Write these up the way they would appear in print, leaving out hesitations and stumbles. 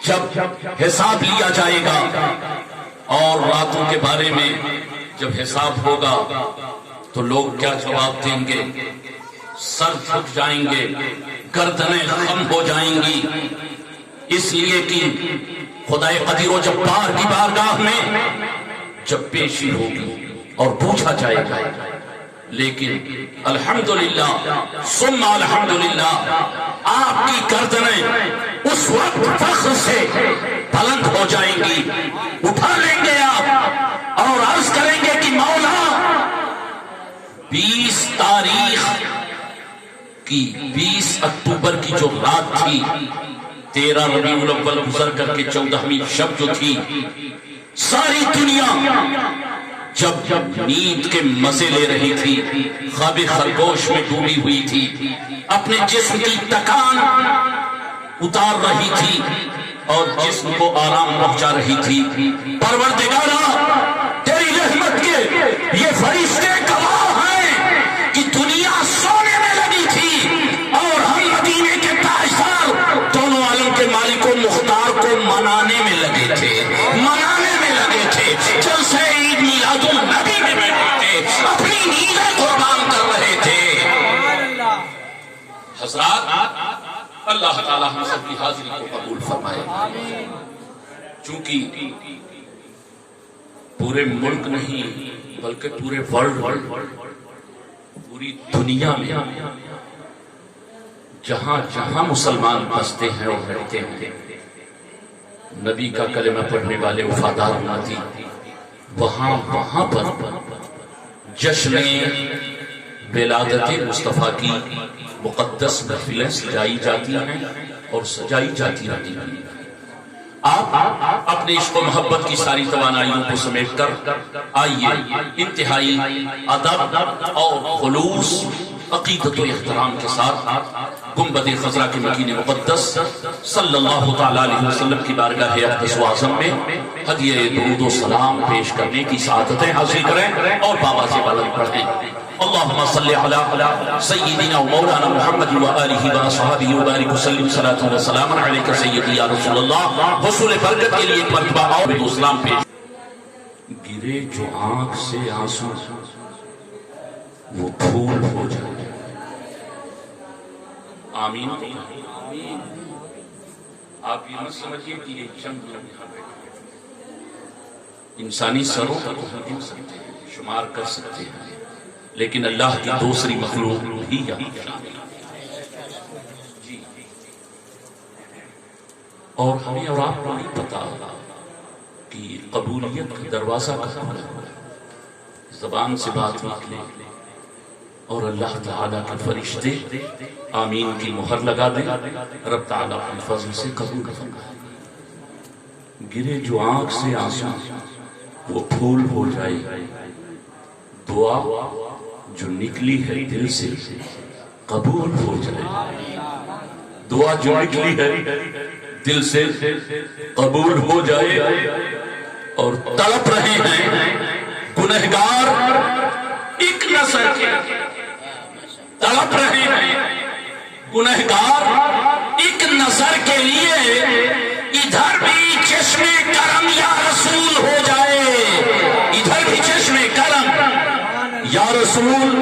جب حساب لیا جائے گا اور راتوں کے بارے میں جب حساب ہوگا تو لوگ کیا جواب دیں گے؟ سر جھک جائیں گے، گردنیں خم ہو جائیں گی، اس لیے کہ خدائے قدیر و جبار کی بارگاہ میں جب پیشی ہوگی اور پوچھا جائے گا۔ لیکن الحمدللہ ثم الحمدللہ آپ کی گردنیں اس وقت فخر سے بلند ہو جائیں گی، اٹھا لیں گے آپ اور عرض کریں گے کہ مولا 20 تاریخ کی 20 اکتوبر کی جو رات تھی، 13 ربیع الاول گزر کر کے 14ویں شب جو تھی، ساری دنیا جب نیند کے مزے لے رہی تھی، خواب خرگوش میں ڈوبی ہوئی تھی، اپنے جسم کی تکان اتار رہی تھی اور جسم کو آرام پہنچا رہی تھی، پروردگارا تیری رحمت کے یہ فرشتے گواہ ہیں کہ دنیا سونے میں لگی تھی اور ہم مدینے کے تاجدار دونوں عالم کے مالک و مختار کو منانے میں لگے تھے، جلسے عید میلاد النبی میں بیٹھے تھے، اپنی نیندیں قربان کر رہے تھے۔ حضرات اللہ تعالیٰ ہم سب کی حاضری کو قبول فرمائے۔ چونکہ پورے ملک نہیں بلکہ پورے ورلڈ، پوری دنیا میں جہاں جہاں مسلمان بستے ہیں اور رہتے ہیں، نبی کا کلمہ پڑھنے والے وفادار امتی وہاں پر جشن ولادت مصطفیٰ کی مقدس محفلیں سجائی جاتی ہیں اور سجائی جاتی رہتی ہیں۔ آپ اپنے عشق و محبت کی ساری توانائیوں کو سمیٹ کر آئیے انتہائی ادب اور خلوص، عقیدت و احترام کے ساتھ گنبد خضرا کے مکین مقدس صلی اللہ تعالیٰ علیہ وسلم کی بارگاہ اقدس و اعظم میں ہدیہ درود و سلام پیش کرنے کی سعادتیں حاصل کریں اور بابا سے بلند پڑھیں۔ اللہم صلی علی سیدنا و مولانا محمد و آلہ و صحابہ و بارک وسلم صلاة و سلام علیکہ سیدی یا رسول اللہ۔ حصول برکت کے لیے ایک مرتبہ اور بھی اسلام پیش۔ گرے جو آنکھ سے آنسو وہ پھول ہو جائے۔ آمین۔ آپ یہ مت سمجھیے کہ یہ چند لوگ یہاں بیٹھے، انسانی سروں کو ہم گن سکتے ہیں، شمار کر سکتے ہیں، لیکن اللہ کی دوسری مخلوق بھی یہاں شامل ہے۔ اور ہمیں اور آپ کو نہیں پتا کہ قبولیت کا دروازہ کہاں ہے۔ زبان سے بات نکلے اور اللہ تعالیٰ کے فرشتے آمین کی مہر لگا دیں، رب تعالیٰ اپنے فضل سے قبول فرمائے۔ گرے جو آنکھ سے آنسو وہ پھول ہو جائے، دعا جو نکلی ہے دل سے قبول ہو جائے، دعا جو نکلی ہے دل سے قبول ہو جائے۔ اور تڑپ رہے ہیں گنہگار ایک نظر کے، تڑپ رہے ہیں گنہگار ایک نظر کے لیے، ادھر بھی چشم کرم یا رسول ہو جائے، ادھر بھی چشم کرم یا رسول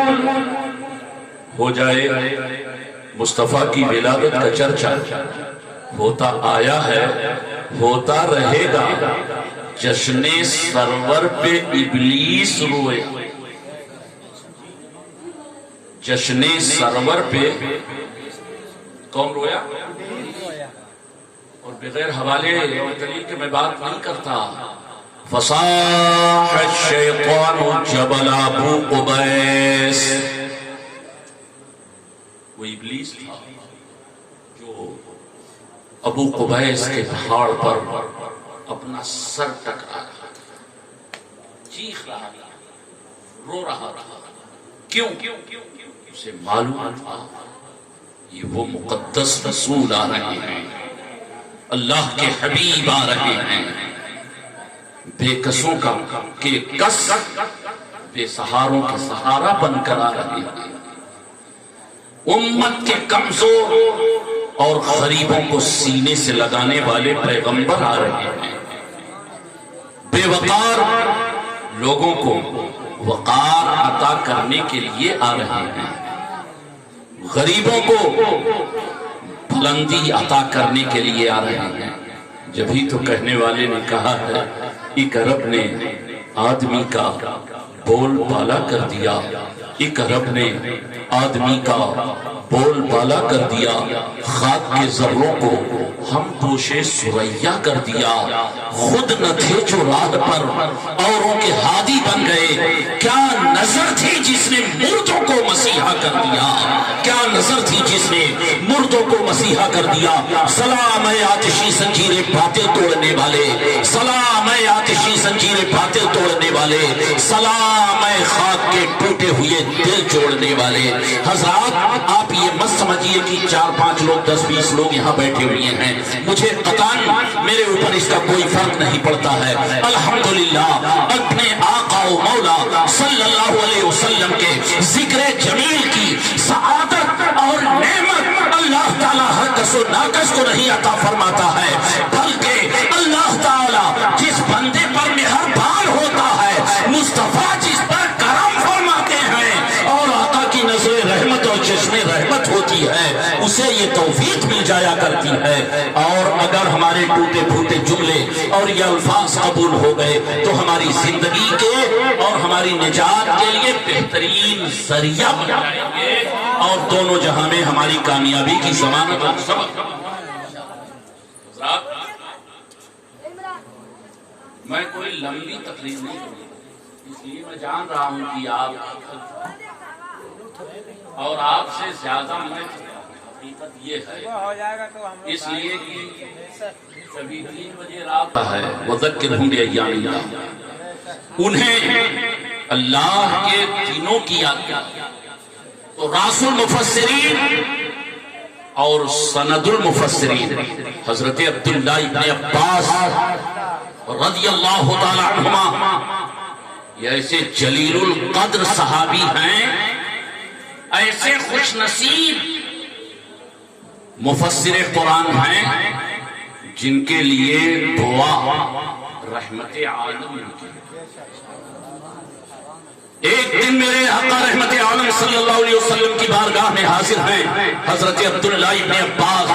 ہو جائے۔ مصطفیٰ کی ولادت کا چرچا ہوتا آیا ہے، ہوتا رہے گا، جشن سرور پہ ابلیس روئے، جشن سرور پہ کون رویا؟ اور بغیر حوالے اور دلیل کے میں بات نہیں کرتا۔ فصاح الشیطان جبل ابو قبیس، وہ ابلیس تھا جو ابو قبیس کے پہاڑ پر اپنا سر ٹکرا رہا تھا، چیخ رہا تھا، رو رہا تھا۔ کیوں؟ اسے معلوم تھا یہ وہ مقدس رسول آ رہے ہیں، اللہ کے حبیب آ رہے ہیں، بے کسوں کا کے کس، بے سہاروں کے سہارا بن کر آ رہے ہیں، امت کے کمزور اور غریبوں کو سینے سے لگانے والے پیغمبر آ رہے ہیں، بے وقار لوگوں کو وقار عطا کرنے کے لیے آ رہے ہیں، غریبوں کو بلندی عطا کرنے کے لیے آ رہے ہیں۔ جبھی تو کہنے والے نے کہا ہے، ایک رب نے آدمی کا بول بالا کر دیا، ایک رب نے آدمی کا بول بالا کر دیا، خاک کے ذروں کو ہم پوشے سریا کر دیا، خود نہ تھے جو راہ پر اوروں کے ہادی بن گئے، کیا نظر تھی جس نے مردوں کو مسیحا کر دیا، کیا نظر تھی جس نے مردوں کو مسیحا کر دیا۔ سلام اے آتشی زنجیر باطل توڑنے والے، سلام اے آتشی زنجیر باطل توڑنے والے، سلام اے خاک کے ٹوٹے ہوئے دل جوڑنے والے۔ حضرات آپ یہ مت سمجھیے کہ 4-5 لوگ 10-20 لوگ یہاں بیٹھے ہوئے ہیں، مجھے قطعاً میرے اوپر اس کا کوئی فرق نہیں پڑتا ہے۔ الحمدللہ اپنے آقا و مولا صلی اللہ علیہ وسلم کے ذکر جمیل کی سعادت اور نعمت اللہ تعالیٰ ہر کس و ناقص کو نہیں عطا فرماتا ہے، بلکہ اللہ تعالیٰ جس بندے پر مہربان ہوتا ہے، مصطفیٰ جس پر کرم فرماتے ہیں اور آقا کی نظر رحمت اور چشم رحمت ہوتی ہے، اسے یہ توفیق مل جایا کرتی ہے۔ اور اگر ہمارے ٹوٹے پھوٹے جملے اور یہ الفاظ قبول ہو گئے تو ہماری زندگی کے اور ہماری نجات کے لیے بہترین ذریعہ بن جائیں گے اور دونوں جہاں میں ہماری کامیابی کی ضمانت اور سبب۔ میں کوئی لمبی تقریر نہیں کروں، اس لیے میں جان رہا ہوں کہ آپ اور آپ سے زیادہ میں حقیقت یہ ہے، اس لیے کہ کبھی 3 بجے رات ہے وذکرہم بایام اللہ، انہیں اللہ کے دنوں کی یاد کرتا، تو راس المفسرین اور سند المفسرین حضرت عبداللہ ابن عباس رضی اللہ تعالی عنہما یہ ایسے جلیل القدر صحابی ہیں، ایسے خوش نصیب مفسر قرآن ہیں جن کے لیے دعا رحمت عالم کی۔ ایک دن میرے آقا رحمت عالم صلی اللہ علیہ وسلم کی بارگاہ میں حاضر ہیں حضرت عبداللہ ابن عباس۔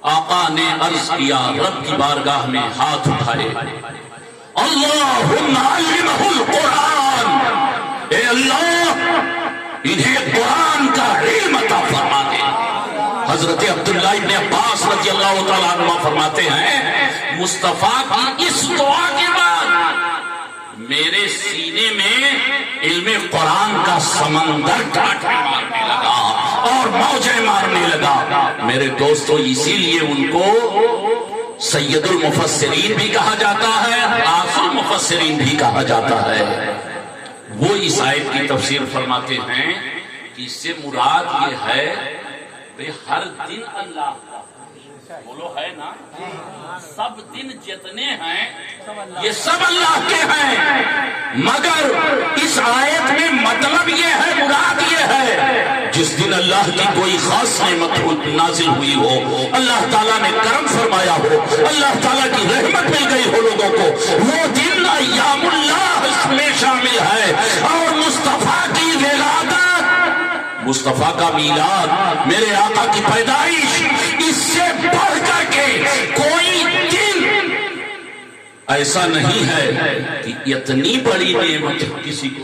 آقا نے عرض کیا، رب کی بارگاہ میں ہاتھ اٹھائے، اللہم علمہ القرآن، اے اللہ انہیں قرآن کا علم عطا فرما دے۔ حضرت عبداللہ ابن عباس رضی اللہ تعالیٰ عنہ فرماتے ہیں، مصطفیٰ کی اس دعا کے بعد میرے سینے میں علم قرآن کا سمندر ڈھاٹے مارنے لگا اور موجیں مارنے لگا۔ میرے دوستو اسی لیے ان کو سید المفسرین بھی کہا جاتا ہے، آخر المفسرین بھی کہا جاتا ہے۔ وہ اس آیت کی تفسیر فرماتے ہیں کہ اس سے مراد یہ ہے کہ ہر دن اللہ کا، بولو ہے نا، سب دن جتنے ہیں یہ سب اللہ کے ہیں، مگر اس آیت میں مطلب یہ ہے، مراد یہ ہے جس دن اللہ کی کوئی خاص نعمت نازل ہوئی ہو، اللہ تعالیٰ نے کرم فرمایا ہو، اللہ تعالیٰ کی رحمت مل گئی ہو لوگوں کو، وہ دن ایام اللہ اس میں شامل ہے۔ اور مصطفیٰ کی ولادت، مصطفیٰ کا میلاد، میرے آقا کی پیدائش، اس سے بڑھ کر کے کوئی دن ایسا نہیں ہے کہ اتنی بڑی نعمت کسی کو،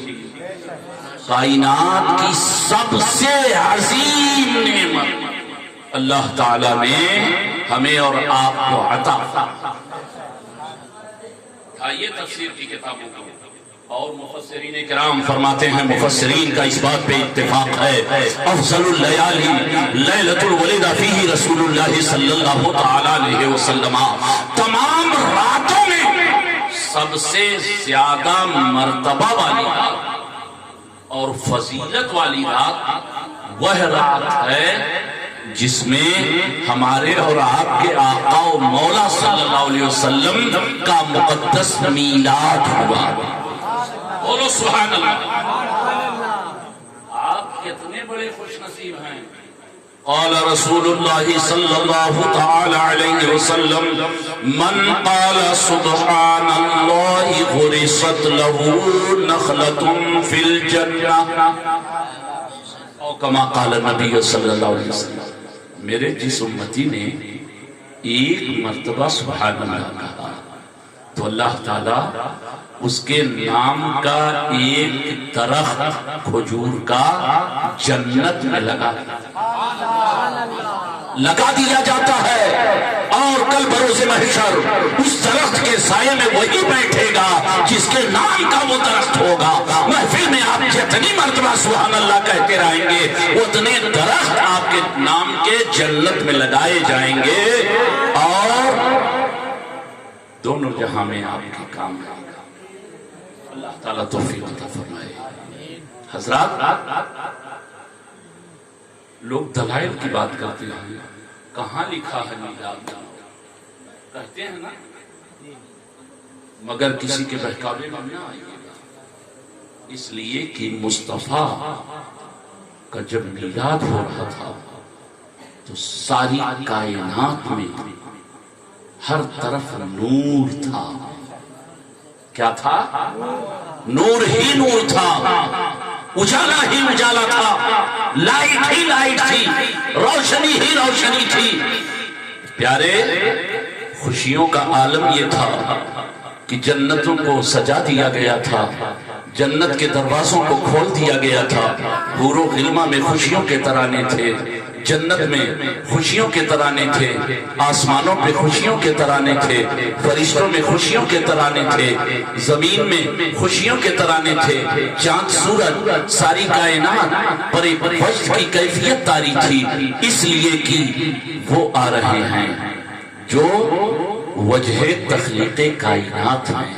کائنات کی سب سے عظیم نعمت اللہ تعالیٰ نے ہمیں اور آپ کو عطا۔ آئیے تفسیر کی کتابوں کو، اور مفسرین کرام فرماتے ہیں، مفسرین کا اس بات پہ اتفاق ہے، افضل اللیالی لیلۃ الولد فیہ رسول اللہ صلی اللہ تعالی علیہ وسلم، تمام راتوں میں سب سے زیادہ مرتبہ والی رات اور فضیلت والی رات وہ رات ہے جس میں ہمارے اور آپ کے آقا و مولا صلی اللہ علیہ وسلم کا مقدس میلاد ہوا۔ بولو سبحان اللہ۔ آپ کتنے بڑے خوش نصیب ہیں، قال رسول اللہ صلی اللہ تعالی علیہ وسلم من قال سبحان اللہ غرست له نخلة فی الجنہ، او کما قال نبی صلی اللہ علیہ وسلم، میرے جس امتی نے ایک مرتبہ سبحان اللہ کہا تو اللہ تعالیٰ اس کے نام کا ایک درخت کھجور کا جنت میں لگا دیا جاتا ہے، اور کل بروز محشر اس درخت کے سائے میں وہی بیٹھے گا جس کے نام کا وہ درخت ہوگا۔ محفل میں آپ جتنی مرتبہ سبحان اللہ کہتے رہیں گے اتنے درخت آپ کے نام کے جنت میں لگائے جائیں گے، اور دونوں جہاں میں آپ کے کام آئے گا۔ اللہ تعالیٰ توفیق عطا فرمائے۔ حضرات، لوگ دلائل کی بات کرتے ہیں، کہاں لکھا ہے میلاد کہتے ہیں نا، مگر کسی کے بہکاوے میں نہ آئیے گا، اس لیے کہ مصطفیٰ کا جب میلاد ہو رہا تھا تو ساری کائنات میں ہر طرف نور تھا۔ کیا تھا؟ نور ہی نور تھا، اجالا ہی اجالا تھا، لائٹ ہی لائٹ تھی، روشنی ہی روشنی تھی۔ پیارے، خوشیوں کا عالم یہ تھا کہ جنتوں کو سجا دیا گیا تھا، جنت کے دروازوں کو کھول دیا گیا تھا، حور و غلمہ میں خوشیوں کے ترانے تھے، جنت میں خوشیوں کے ترانے تھے، آسمانوں پہ خوشیوں کے ترانے تھے، فرشتوں میں خوشیوں کے ترانے تھے، زمین میں خوشیوں کے ترانے تھے، چاند سورج ساری کائنات پر ایک وجد کی کیفیت طاری تھی، اس لیے کہ وہ آ رہے ہیں جو وجہ تخلیق کائنات ہیں،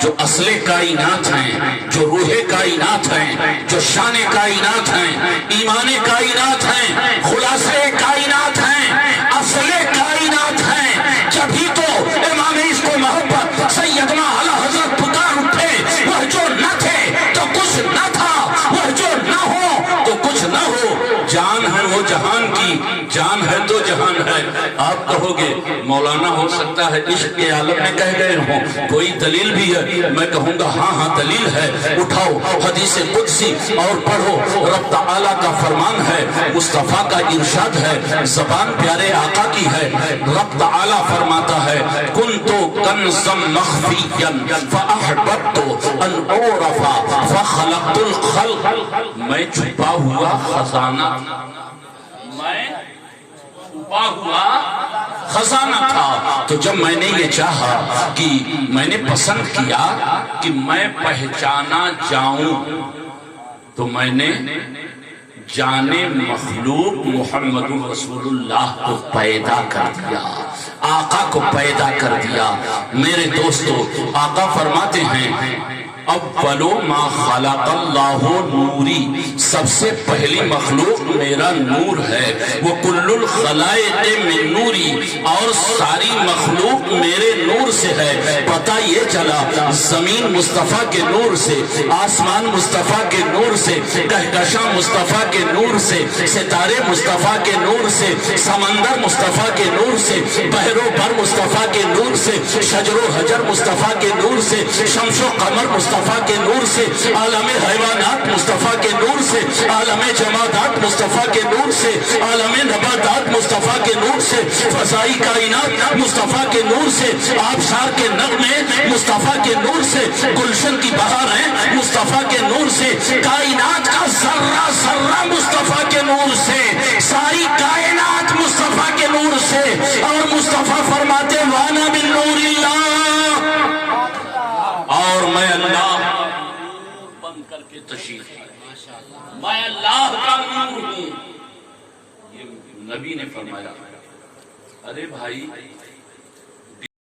جو اصل کائنات ہیں، جو روح کائنات ہیں، جو شان کائنات ہیں، ایمان کائنات ہیں، خلاصہ کائنات ہیں، اصل کائنات ہیں۔ جبھی تو امام عشق و محبت سیدنا اعلی حضرت پکار اٹھے، وہ جو نہ تھے تو کچھ نہ تھا، وہ جو نہ ہو تو کچھ نہ ہو، جان ہے وہ جہان کی، جان ہے تو جہان ہے۔ آپ کہو گے مولانا ہو سکتا ہے عشق کے عالم میں کہہ گئے ہوں، کوئی دلیل بھی ہے؟ میں کہوں گا ہاں ہاں دلیل ہے، اٹھاؤ حدیث قدسی اور پڑھو، رب تعالیٰ کا فرمان ہے، مصطفیٰ کا ارشاد ہے، زبان پیارے آقا کی ہے، رب تعالیٰ فرماتا ہے کنتو کنزا مخفیا فاحببت ان اعرف فخلقت الخلق، میں چھپا ہوا خزانہ، میں چھپا ہوا خزانہ تھا، تو جب میں نے یہ چاہا کہ میں نے پسند کیا کہ میں پہچانا جاؤں تو میں نے جان مخلوق محمد رسول اللہ کو پیدا کر دیا، آقا کو پیدا کر دیا۔ میرے دوستو، آقا فرماتے ہیں اول ما خلق اللہ نوری، سب سے پہلی مخلوق میرا نور ہے، وہ کل الخلائق من نوری، اور ساری مخلوق میرے نور سے ہے۔ پتہ یہ چلا زمین مصطفیٰ کے نور سے، آسمان مصطفیٰ کے نور سے، کہکشاں مصطفیٰ کے نور سے، ستارے مصطفیٰ کے نور سے، سمندر مصطفیٰ کے نور سے، بحر و بر مصطفیٰ کے نور سے، شجر و حجر مصطفیٰ کے نور سے، شمس و قمر مصطفیٰ کے نور سے، عالم حیوانات مصطفیٰ کے نور سے، عالم جمادات مصطفیٰ کے نور سے، عالم نباتات مصطفیٰ کے نور سے، فضائی کائنات مصطفیٰ کے نور سے، آبشار کے نغمے مصطفیٰ کے نور سے، گلشن کی بہاریں مصطفیٰ کے نور سے، کائنات کا ذرہ ذرہ مصطفیٰ کے نور سے، ساری کائنات مصطفیٰ کے نور سے، اور مصطفیٰ فرماتے وانا من نور اللہ، اور میں اللہ بن کر کے تشریف، میں اللہ کا نور ہوں۔ یہ نبی نے فرمایا۔ ارے بھائی